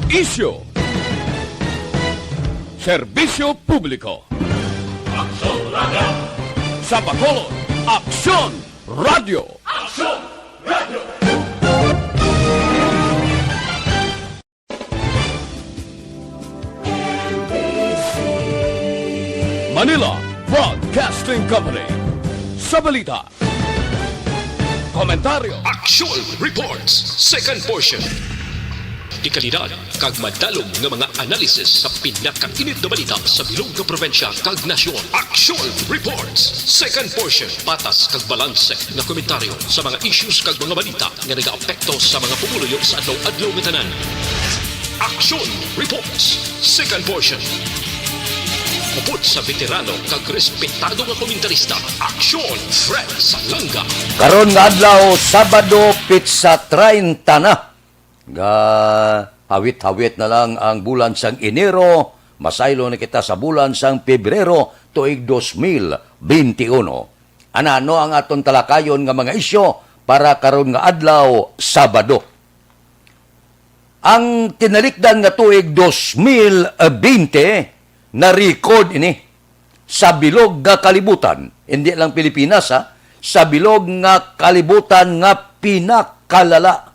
Isyo. Serbisyo publiko. Aksyon Radio! Sa Bacolod, Aksyon Radio. Aksyon Radio! Manila Broadcasting Company. Sa balita. Komentaryo. Action Reports, second portion. Di kalidad, kag madalong nga mga analisis sa pinakainit na balita sa bilog na probinsya kag nasyon. Action Reports, second portion. Patas kag balanse na komentaryo sa mga issues kag mga balita nga nagaapekto sa mga pumuluyo sa adlaw-adlaw nga tanan. Action Reports, second portion. Upod sa veterano kag respetado nga komentarista, Aksyon Fred Salanga. Karon nga adlaw Sabado pizza 30 na. Ga hawit-hawit na lang ang bulan sang Enero, masaylo na kita sa bulan sang Pebrero tuig 2021. Ano ang aton talakayon nga mga isyo para karon nga adlaw Sabado. Ang tinalikdan nga tuig 2020 na-record ini sa bilog nga kalibutan, hindi lang Pilipinas sa bilog nga kalibutan nga pinakalala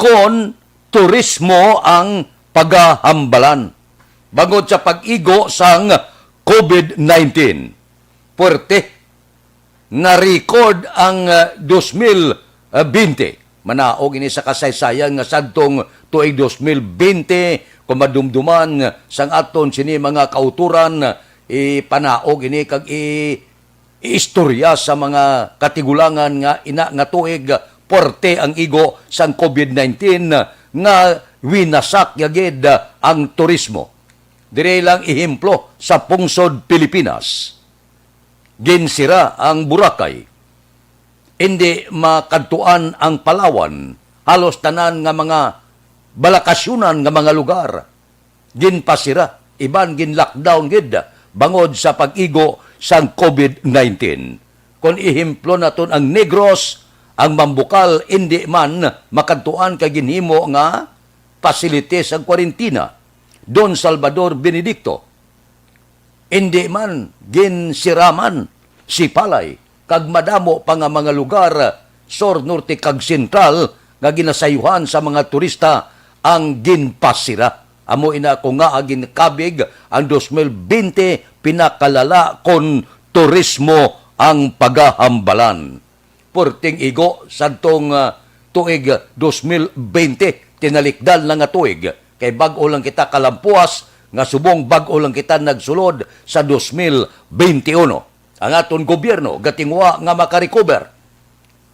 kon turismo ang pagahambalan bangod sa pag-igo sang COVID-19. Puwerte na-record ang 2020. Manaog ini sa kasaysayan nga sadtong tuig 2020 kung madumduman sang aton sini mga kauturan ipanaog ini kag istorya sa mga katigulangan nga ina nga tuig porte ang igo sang COVID-19 nga winasak yagid ang turismo. Dire lang ehemplo sa pungsod Pilipinas. Ginsira ang Boracay. Hindi makadtuan ang Palawan. Halos tanan nga mga balakasyunan nga mga lugar. Ginpasira, iban gin-lockdown gid bangod sa pag-igo sang COVID-19. Kung ihemplo naton ang Negros, ang Mambukal, hindi man makadtuan kay ginhimo nga facility sa kwarentina. Don Salvador Benedicto, hindi man ginsiraman si Palay, kag madamo pa nga mga lugar Sur, Norte kag Sentral nga ginasayuhan sa mga turista ang ginpasira. Amo ina ko nga agin kabig ang 2020 pinakalala kon turismo ang pagahambalan. Porting igo sadtong tuig 2020 tinalikdal na nga tuig kay bag-o lang kita kalampuas nga subong bag-o lang kita nagsulod sa 2021. Ang aton gobyerno gatingwa nga makarecover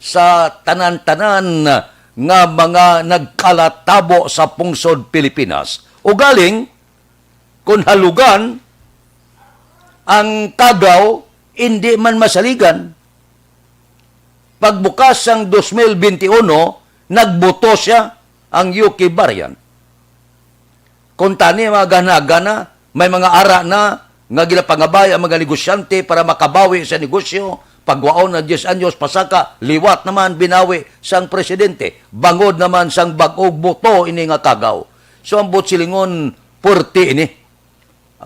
sa tanan-tanan nga mga nagkalatabo sa pungsod Pilipinas. O galing, kung halugan, ang Kagaw, hindi man masaligan. Pagbukas ang 2021, nagboto siya ang UK variant. Kung tani mga gana-gana, may mga ara na nga ginapangabay ang mga negosyante para makabawi sa negosyo, pagwaon na 10 anyos pasaka, liwat naman binawi sang presidente. Bangod naman sang bag-og boto ini nga Kagaw. So ang silingon purti ini.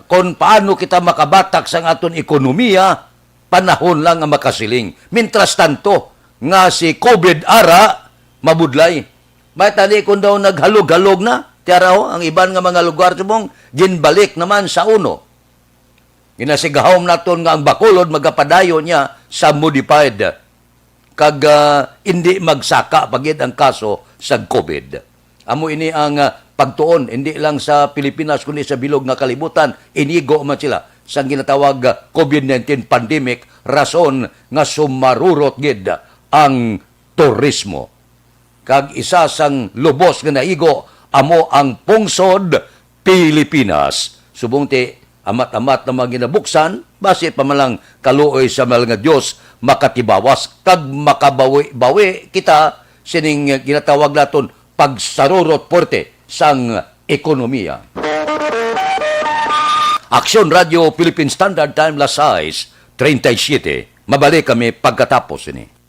Kung paano kita makabatak sang aton ekonomiya, panahon lang ang makasiling. Mintras tanto, nga si COVID ara, mabudlay. May tali kung daw naghalog-halog na, tiyaraw, ang iban nga mga lugar subong, ginbalik naman sa uno. Ginasigahom naton nga ang Bacolod magapadayo niya sa modified kag hindi magsaka pagid ang kaso sa COVID. Amo ini ang pagtuon hindi lang sa Pilipinas kundi sa bilog nga kalibutan, inigo man sila sa ginatawag COVID-19 pandemic, rason nga sumarurot gid ang turismo. Kag isa sang lubos nga naigo amo ang pungsod Pilipinas. Subong ti amat-amat na mga ginabuksan, base pa malang kaluoy sa mga Diyos makatibawas, kag makabawi-bawi kita sining ginatawag naton pagsarurot porte sang ekonomiya. Aksyon Radio Philippine Standard Time las 6:37. Mabalik kami pagkatapos ini.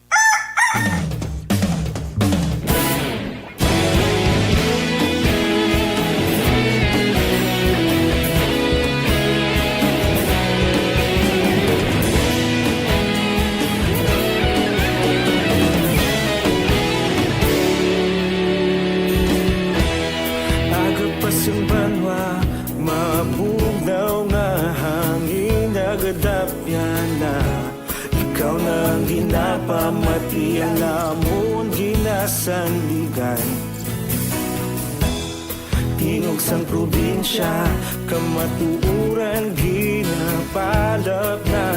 namon ginasanligan. Tingog sang probinsya, kamatuuran ginapalap na.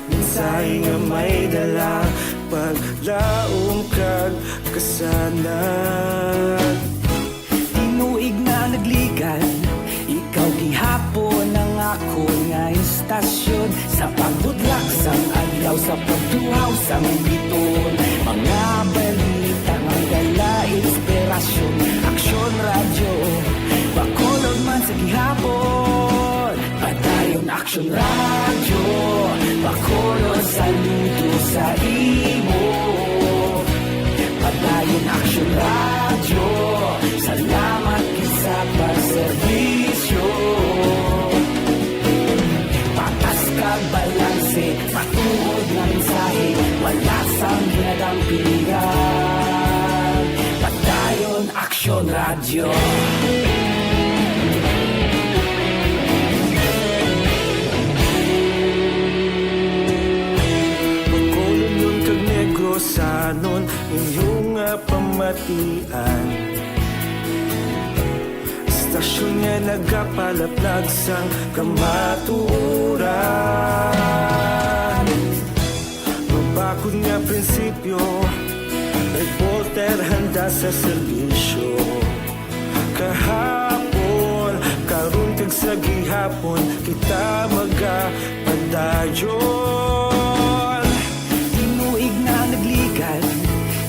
Minsay nga may dala, paglaom kag kasanan. Tinuig na nagligan, ikaw gihapon ang ako nga istasyon. Sa pagbudlak sang adlaw, sa pagtuhaw sang biton. Mga balita, magdala inspirasyon. Aksyon radyo, bakolog man sa gihapon. Padayon aksyon radyo, bakolog saludo sa imo. Padayon aksyon radyo, salamat sa pagserbisyo. Patas kag balanse, patuod na mensahe, wala sang ginadampingan. Padayon aksyon radyo. Bakolod nun kag Negrosanon, inyong nga pamatian. Istasyon nga nagapalaplag sang kamatuuran. Mabakod nga prinsipyo, reporter handa sa serbisyo. Kahapon, karon kag sa gihapon, kita magapadayon. Tinuig na nagligan,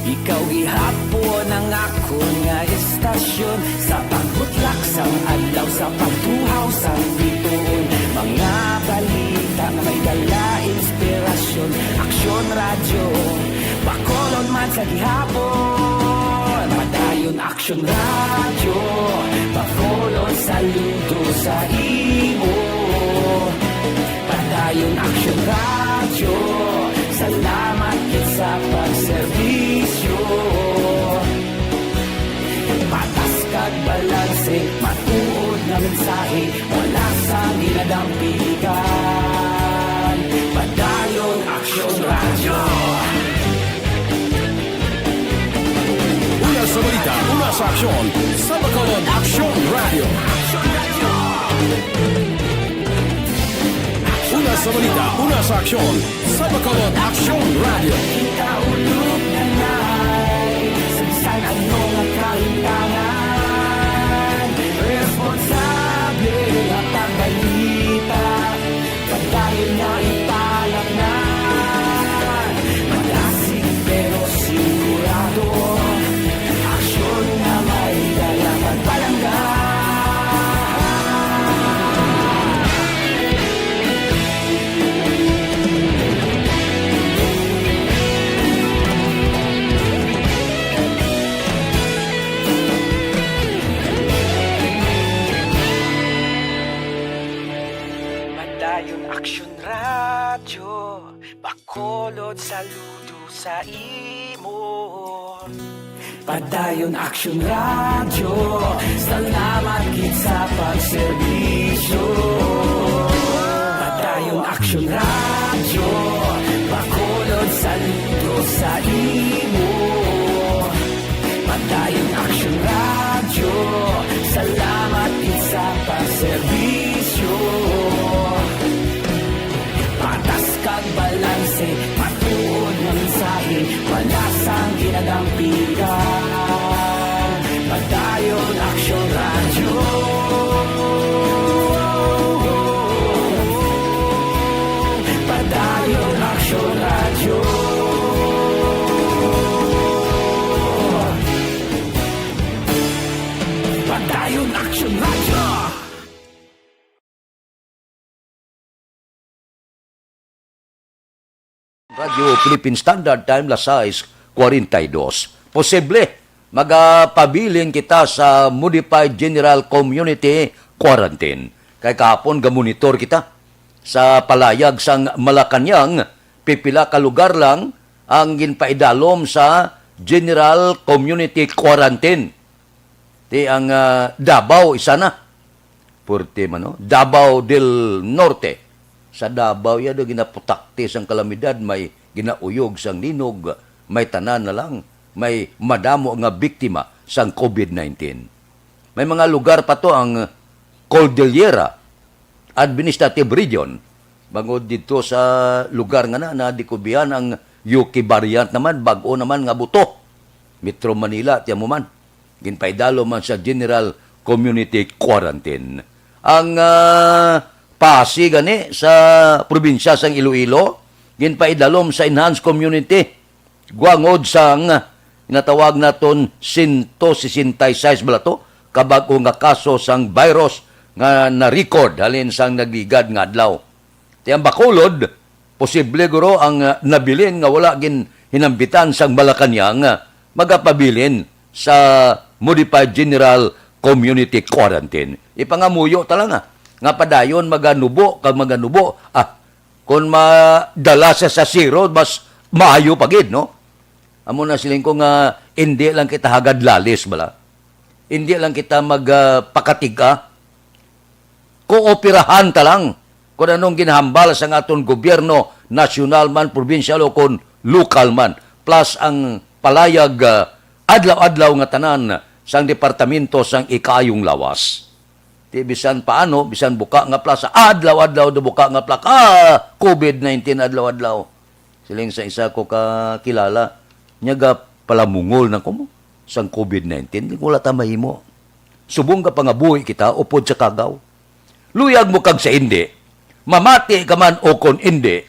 ikaw gihapon ang ako nga istasyon. Sa pagbutlak sang adlaw, sa pagtuhaw sang biton. Mga balita na may dala inspirasyon. Aksyon radyo, bakolon man sa gihapon. Padayon aksyon radyo, bakolon saludo sa imo. Padayon aksyon radyo, salamat kit sa pagserbisyo. Patas kag balanse, matuod na mensahe, wala sa ginadampigan. Padayon aksyon radyo. Una sa balita, una sa aksyon, sa Bacolod Aksyon Radio. Una sa balita, una sa aksyon, sa Bacolod Aksyon Radio. Kita ulog na na'y sansan ano nga kahintangan. Responsable at pagbalita, pagdayon na ipalak na. Malasig pero sigurado, aksyon na may dalang pagpalangga. Padayon aksyon radyo, bakolod saludo sa imo. Padayon aksyon radyo, salamat kit sa pagserbisyo. Padayon aksyon radyo, bakolod saludo sa imo. Padayon aksyon radyo, salamat kit sa pagserbisyo. Patas kag balanse, patuod na mensahe, wala sang ginadampigan. Padayon aksyon radyo. Padayon aksyon radyo. Padayon aksyon radyo. Radio Philippine Standard Time, las 6:42. Posible magapabilin kita sa Modified General Community Quarantine. Kay kahapon gamonitor kita sa palayag sang Malacañang, pipila ka lugar lang ang ginpaidalom sa General Community Quarantine. Di ang Davao isa na. Purti man, no? Davao del Norte. Sa Davao yan, ginaputaktis ang kalamidad, may ginauyog sang ninog, may tanan na lang, may madamo nga biktima sang COVID-19. May mga lugar pa to ang Cordillera Administrative Region. Bangod dito sa lugar nga na dikubihan ang UK variant naman, bago naman nga buto. Metro Manila, tiyan mo man. Ginpaidalo man sa General Community Quarantine. Ang Pasig gani sa probinsya sang Iloilo, ginpaidalom sa Enhanced Community. Guangod sang inatawag naton 166 bala to, kabago nga kaso sang virus nga na-record halin sang nagligad nga adlaw. Tiyang Bacolod, posible guro ang nabilin nga wala gin hinambitan sang Malacañang magapabilin sa Modified General Community Quarantine. Ipangamuyo talaga nga padayon maganubo kung madala sa zero mas maayo pagid no. Amo na siling ko nga hindi lang kita hagad lalis bala. Hindi lang kita magpakatiga. Kooperahan ta lang kung anong ginahambal sa aton gobyerno, nasyonal man, provincial o kung local man. Plus ang palayag adlaw-adlaw nga tanan sang departamento sang ikayong lawas. Di bisan paano, bisan buka nga plaza, adlaw-adlaw do buka nga plaka, COVID-19 adlaw-adlaw. Siling sa isa ko kakilala, nyaga palamungol na ko mo, sang COVID-19, di ko lata mahimo. Subong ka pangabuhi kita, upod sa kagaw. Luyag mo kag sa hindi, mamati ka man o kon hindi,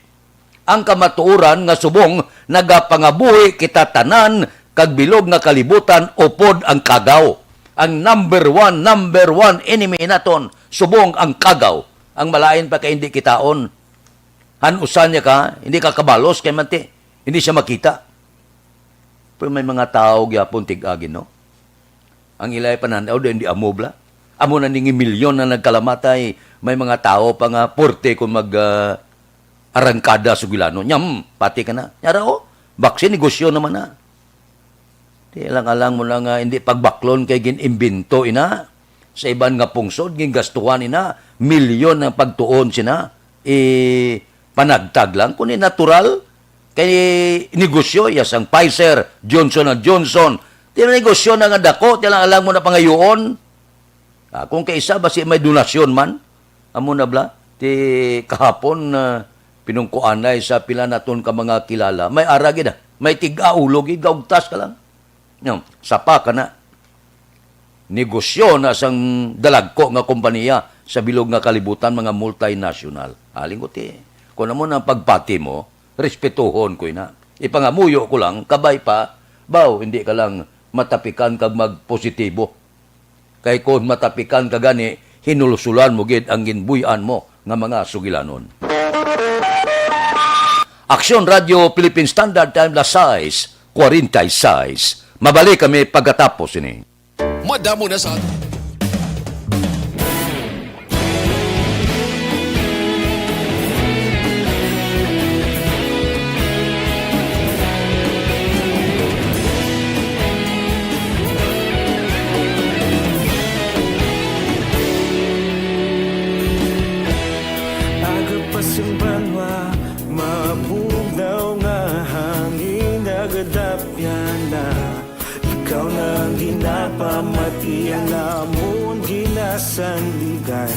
ang kamatuuran nga subong nagapangabuhi kita tanan, kag bilog nga kalibutan, upod ang kagaw. Ang number one enemy naton, subong ang kagaw. Ang malain pa kay hindi kitaon. Hanusan niya ka, hindi ka kabalos kay manti, hindi siya makita. Pero may mga tao gyapon tig-agin, no? Ang ilay pananaw do hindi amobla. Amo na ningi milyon na nagkalamatay, may mga tao pa nga porte kung arangkada sugilano. Nyam, pati ka na. Nyara o, baksin negosyo naman na. Di alang-alang mo lang hindi pagbaklon kay ginimbento ina. Sa iban nga pungsod, gingastuhan ina, milyon ang pagtuon sina. Panagtag lang. Kung natural, kay negosyo, yasang Pfizer, Johnson & Johnson. Di na negosyo na nga dako, di alang mo na pangayoon. Kung kaisa, basi may donasyon man. Amo na bla, di kahapon, pinungkuanay sa pila naton ka mga kilala. May aragi na, may tiga-ulog, gaugtas ka lang. No, sapa ka na. Negosyo na sang dalagko nga kompanya sa bilog nga kalibutan mga multinational. Aling ko ti. Kung mo na pagpati mo, respetuhon ko ina. Ipangamuyo ko lang, kabay pa, baw, hindi ka lang matapikan kag magpositibo. Kay kung matapikan ka gani, hinulusulan mo gid ang ginbuyan mo nga mga sugilanon. Aksyon Radio Philippine Standard Time la size, 46. Mabalik kami pagkatapos ini. Madamo na sa Aga pa simbanwa, mabugnaw nga hangin nagadapyan na. Ikaw na ang ginapamati, ang amon ginasandigan.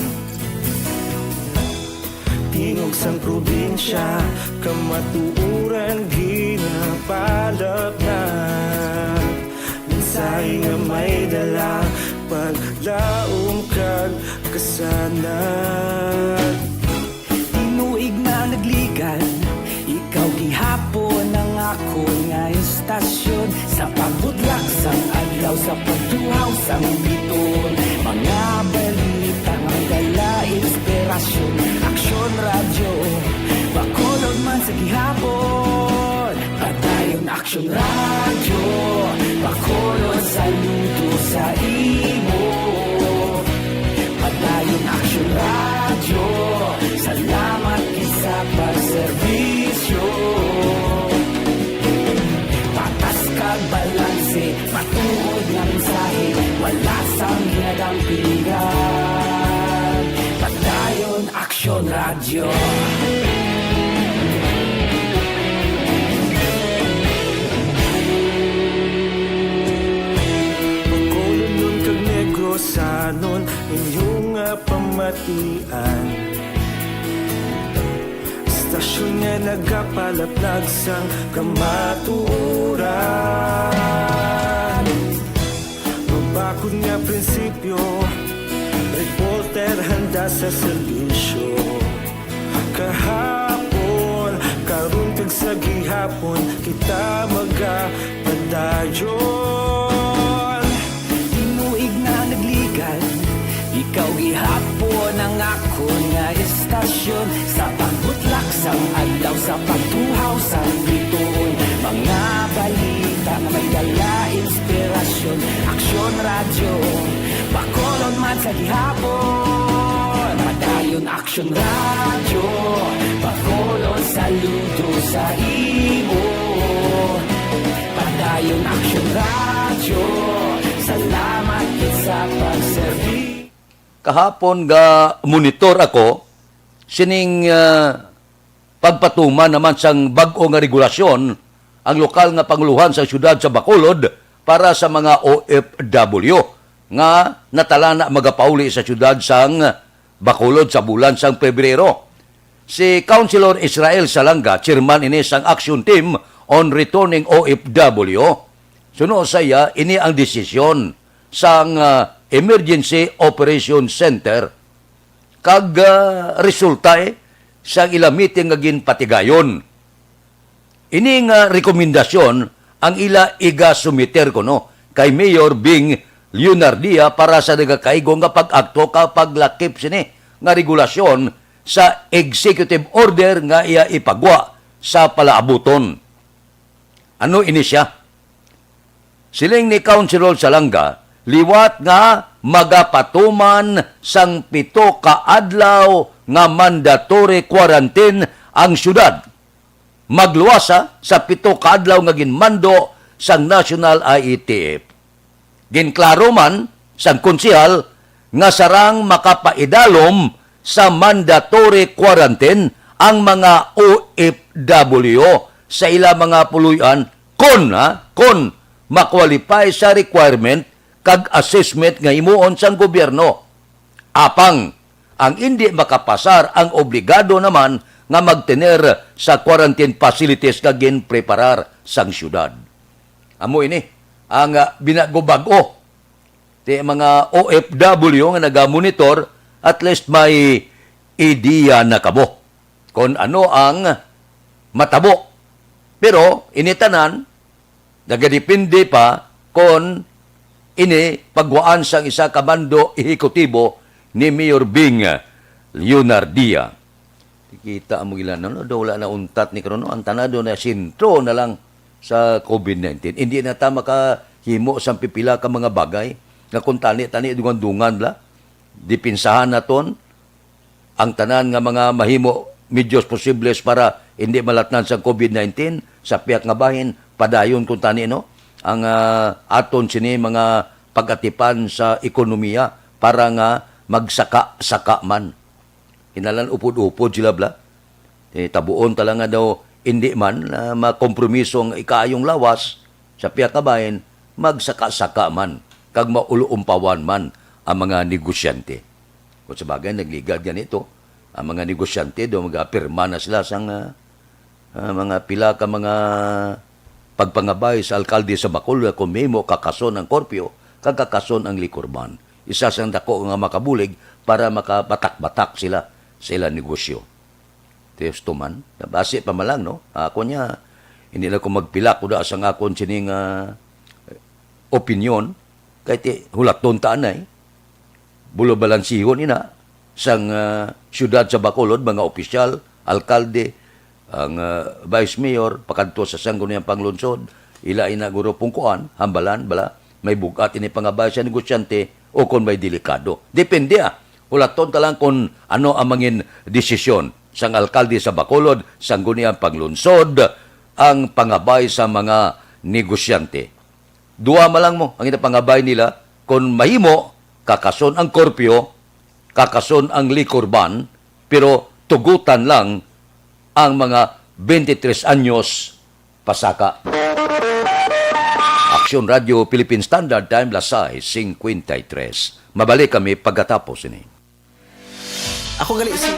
Tingog sang probinsya, kamatuuran ginapalap na. Minsay nga may dala, paglaom kag kasanan. Tinuig na nagligan, ikaw gihapon ang ako nga istasyon. Sa pagbudlak sang adlaw, sa pagtuhaw sang biton. Mga balita nga dala inspirasyon. Aksyon radyo, bakolod man sa gihapon. Padayon aksyon radyo, bakolod sa luto sa imo. Padayon aksyon radyo, salamat isa pagserbisyo. Patas kag balanse, matuod nga mensahe, wala sang ginadampingan. Padayon aksyon radyo. Ilosanon inyong pamatian. Istasyon nga nagapalaplag sang kamatuoran. Mabakod nga prinsipyo, reporter handa sa serbisyo. Kahapon, karong kag sa gihapon, kita magapadayon. Tinuig na nagligan, ikaw gihapon ang ako nga istasyon. Sa pagbutlak sang adlaw, sa pagtuhaw sang bituon, mga balita nga may dala inspirasyon. Aksyon radyo, Bacolod man sa gihapon. Padayon Aksyon radyo, Bacolod saludo sa imo. Padayon Aksyon radyo, salamat gid sa pagserbi. Kahapon ga monitor ako sining pagpatuman naman sang bag-o nga regulasyon ang lokal nga panguluhan sa syudad sa Bacolod para sa mga OFW nga natala na magapauli sa syudad sang Bacolod sa bulan sang Pebrero. Si Councilor Israel Salanga, chairman ini sang Action Team on Returning OFW, suno saya ini ang desisyon sang Emergency Operation Center kag resulta sa ila meeting nga ginpatigayon. Ini nga rekomendasyon ang ila iga sumiter ko kay Mayor Bing Leonardia para sa nagakaigo nga pag-akto kapag lakip sini nga regulasyon sa executive order nga iya ipagwa sa palaabuton. Ano ini siya? Siling ni Councilor Salanga, liwat nga magapatuman sang 7 ka adlaw nga mandatory quarantine ang syudad. Magluwasa sa 7 ka adlaw nga ginmando sang National IETF. Ginklaro man sang konsehal nga sarang makapaidalom sa mandatory quarantine ang mga OFW sa ila mga puluyan kon makwalify sa requirement kag assessment nga himuon sang gobyerno. Apang ang hindi makapasar ang obligado naman nga magtener sa quarantine facilities nga ginpreparar sang syudad. Amo ini ang binago-bago ti mga OFW nga nagamonitor, at least may ideya na kabo kung ano ang matabo. Pero initanan, nagadepende pa kung ini pagwaan sang isa ka bando ehekutibo ni Mayor Bing Leonardia. Kita mo ilan wala na untat ni karon ang tanado na sintro na lang sa COVID-19. Hindi na ta makahimo sang pipila ka mga bagay nga kung tani dungan-dungan la dipinsahan naton ang tanan nga mga mahimo medyos posibles para hindi malatnan sa COVID-19 sa piyak nga bahin padayon kung tani ang aton sini mga pagatipan sa ekonomiya para nga magsaka-saka man. Hinalan upod-upod sila bla. Tabuon talaga daw hindi man makompromiso ang ikayong lawas sa piyak nga bahin, magsaka-saka man kag mauluumpawan man ang mga negosyante. Kung sa bagay, nagligad ganito, ang mga negosyante do mag-apirma na sila sang mga pila ka mga pagpangabay sa alkalde sa Bacolod kung may mo kakason ang korpyo, kagkakason ang likurban. Isa sang dako nga makabulig para makabatak-batak sila sa ilang negosyo. Testo man, nabase pa malang, Ako niya, hindi na ko magpila ko da sang akon sining opinion, kahit hulaton taan bulo balansihon ina sang syudad sa Bacolod, mga opisyal, alkalde, ang vice mayor, pakadto sa sangguniang panglunsod, ila inaguro pungkuan, hambalan, bala, may bugat ini pangabay sa negosyante o kung may delikado. Depende hulaton talang kung ano ang mangin desisyon sang alkalde sa Bacolod, sangguniang panglunsod, ang pangabay sa mga negosyante. Duwa malang mo ang pangabay nila kung mahimo kakason ang korpyo, kakason ang likurban, pero tugutan lang ang mga 23 anyos pasaka. Aksyon Radio Philippine Standard Time, Lasay 53. Mabalik kami pagkatapos ini. Ako gali si...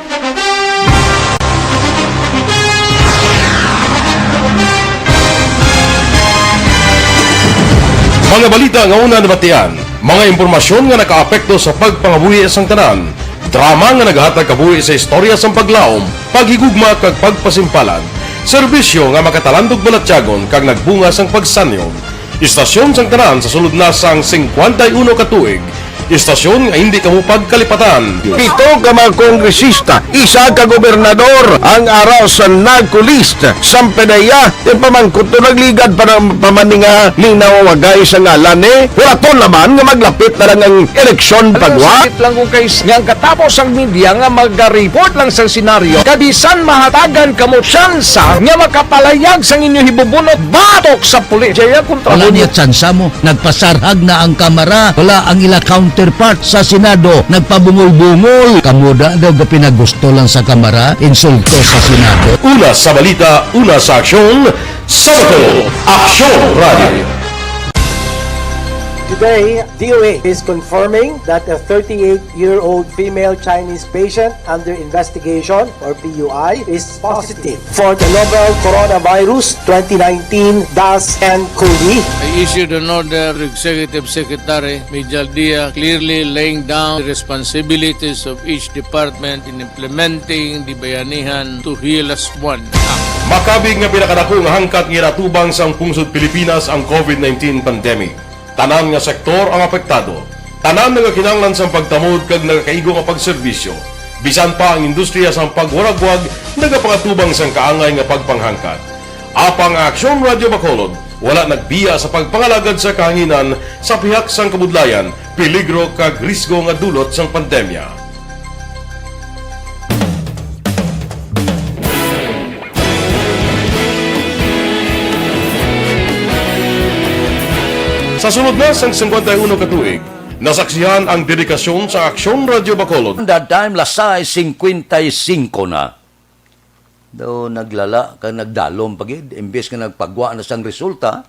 Mga balita nga una nabatian, mga impormasyon nga nakaapekto sa pagpangabuhi sang tanan, drama nga naghatag kabuhi sa istorya sang paglaom, paghigugma kag pagpasimpalan, serbisyo nga makatalandog balatyagon kag nagbunga sang pagsanyon, istasyon sang tanan sa sulod na sang 51 ka tuig, istasyon nga hindi kamupag kalipatan. Pito ka mga kongresista, isa ka gobernador, ang araw sa nagkulist, sampedaya, yung pamangkot to nagligad para pamaninga linaw wagay sa ngalan wala to naman nga maglapit na lang ang eleksyon pagwa. Sakit lang kung kayo nga katapos ang media nga mag-report lang sa senaryo, kabisan mahatagan kamo tsansa nga makapalayag sa inyo hibubunot batok sa pulis. Jaya kontra Wala niya tsansa mo. Nagpasarhag na ang kamara. Wala ang ila counterpart sa Senado. Nagpabungol-bungol. Kamuda daw ga pinagusto lang sa kamara. Insulto sa Senado. Una sa balita, una sa aksyon, Sabado, Aksyon Radio. Today, DOA is confirming that a 38-year-old female Chinese patient under investigation, or PUI, is positive for the novel coronavirus 2019 DAS-CoV. I issued an order to Executive Secretary Mijal Dia clearly laying down the responsibilities of each department in implementing the Bayanihan to Heal as One Act. Makabig nga pinakadako nga hangkat nga natubang sang pungsod Pilipinas ang COVID-19 pandemic. Tanan nga sektor ang apektado. Tanan nga kinahanglan sang pagtamod kag nagakaigo nga pagserbisyo. Bisan pa ang industriya sang pagwaragwag nagapangatubang sang kaangay nga pagpanghangkat. Apang Aksyon Radio Bacolod wala nagbiya sa pagpangalagad sa kahanginan sa pihak sang kabudlayan, peligro kag risgo nga dulot sang pandemya. Sa sunod na sang 51 katuig, nasaksihan ang dedikasyon sa Aksyon Radio Bacolod. That time, Lasay 55 na. Daw naglala kang nagdalom pagid. Imbes nga nagpagwa na sang resulta,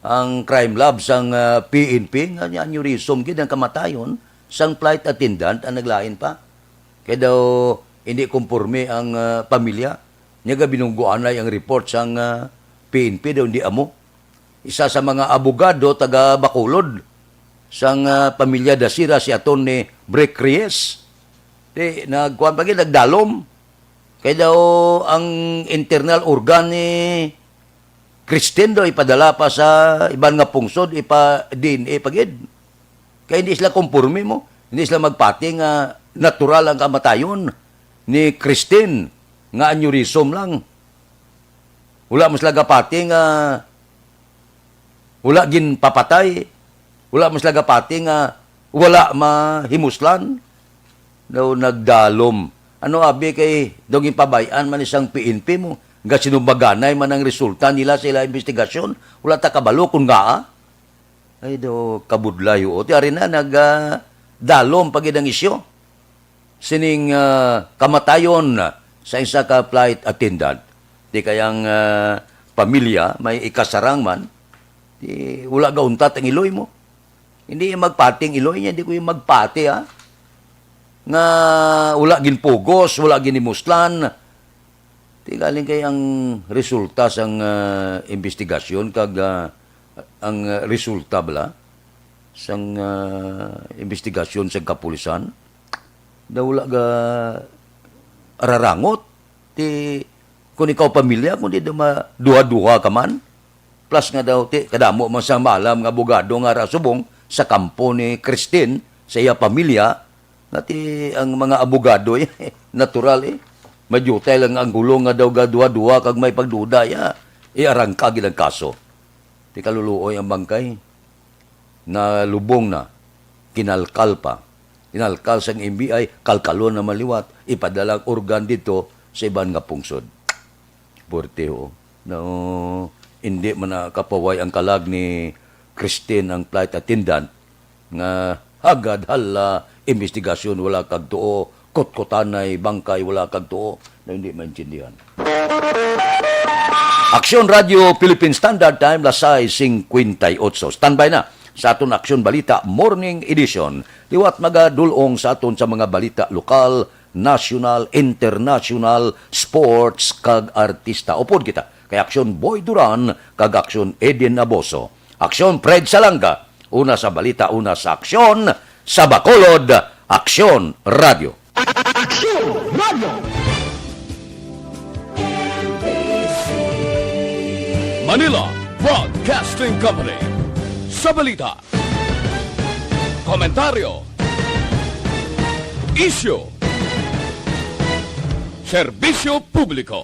ang crime lab sang PNP, nga aneurysm gid ang kamatayon, sang flight attendant ang naglain pa. Kaya daw hindi kumporme ang pamilya. Niya binungguan na ang report sang PNP daw hindi amo. Isa sa mga abogado taga Bacolod sang pamilya Dasira si aton ni Brek Reyes. Di nagkuan pagi nagdalom. Kaya daw ang internal organ ni Christine daw ipadala pa sa iban nga pungsod ipa DNA pagid. Kaya hindi sila kumporme mo. Hindi sila magpati nga natural ang kamatayon ni Christine nga aneurysm lang. Wala mo sila gapati nga wala gin papatay, wala mas lagapati nga wala mahimuslan. Daw nagdalom. Ano abi kay doging pabayan man isang PNP mo, nga sinubaganay man ang resulta nila sa ila investigasyon, wala ta kabalo kun nga. Ay daw kabudlayo. O ti ari na nagdalom pagid ang isyo. Sining kamatayon sa isa ka flight attendant. Di kayang pamilya may ikasarang man. Wala gauntat ang iloy mo. Hindi magpati ang iloy niya, hindi ko yung magpati ha. Nga wala ginpugos, wala ginimuslan. Galing kay ang resulta sang investigasyon kag ang resulta bala sang investigasyon sa kapulisan. Daw wala ga ararangot. Kung ikaw pamilya, kung di duha-duha ka man. Plus nga daw, kadamo man sa malam nga abogado nga rasubong sa kampo ni Christine, sa iya pamilya, nati ang mga abogado, natural Madyutay lang ang gulong nga daw gadua-dua kag may pagduda, iarangka gilang kaso. Di kaluluoy ang bangkay, na lubong na, kinalkal pa. Kinalkal sa NBI, kalkalon na maliwat, ipadalang organ dito sa iban nga pungsod. Porteho, no... Hindi man nakapaway ang kalag ni Christine ang flight attendant nga hagad hala investigasyon wala kag tuo, kotkotanay bangkay wala kag tuo na hindi maintindihan. Aksyon Radio Philippine Standard Time, lasay 58. Standby na sa aton Aksyon Balita Morning Edition. Liwat magadulong sa aton sa mga balita lokal, national, international, sports, kag artista. Upod kita kay Aksyon Boy Duran, kag Aksyon Edin Naboso. Aksyon Fred Salanga, una sa balita, una sa aksyon, sa Bacolod, Aksyon Radio. Aksyon Radio! Manila Broadcasting Company. Sa balita, komentaryo, isyu, serbisyo publiko.